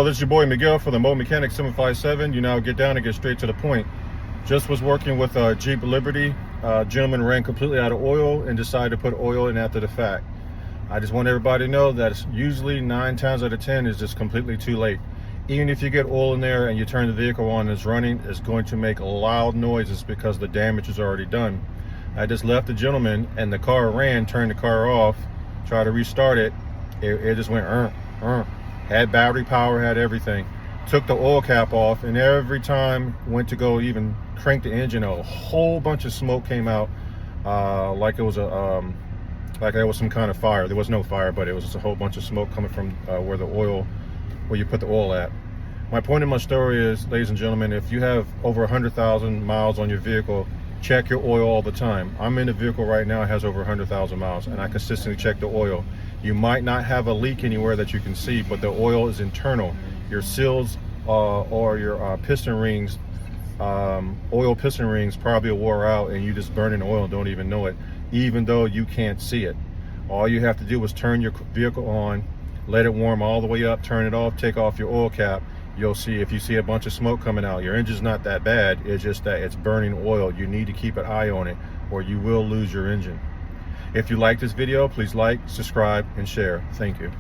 Hello, this is your boy Miguel for the Mobile Mechanic 757. You now get down and get straight to the point. Just was working with Jeep Liberty. Gentleman ran completely out of oil and decided to put oil in after the fact. I just want everybody to know that it's usually 9 times out of 10 is just completely too late. Even if you get oil in there and you turn the vehicle on and it's running, it's going to make loud noises because the damage is already done. I just left the gentleman and the car ran, turned the car off, tried to restart it. It just went had battery power, had everything. Took the oil cap off, and every time went to go even crank the engine, a whole bunch of smoke came out, like it was like there was some kind of fire. There was no fire, but it was just a whole bunch of smoke coming from where you put the oil at. My point in my story is, ladies and gentlemen, if you have over 100,000 miles on your vehicle, check your oil all the time. I'm in the vehicle right now, it has over 100,000 miles, and I consistently check the oil. You might not have a leak anywhere that you can see, but the oil is internal. Your seals or your piston rings, oil piston rings probably wore out, and you just burning oil and don't even know it, even though you can't see it. All you have to do is turn your vehicle on, let it warm all the way up, turn it off, take off your oil cap. You'll see, if you see a bunch of smoke coming out, your engine's not that bad, it's just that it's burning oil. You need to keep an eye on it or you will lose your engine. If you like this video, please like, subscribe, and share. Thank you.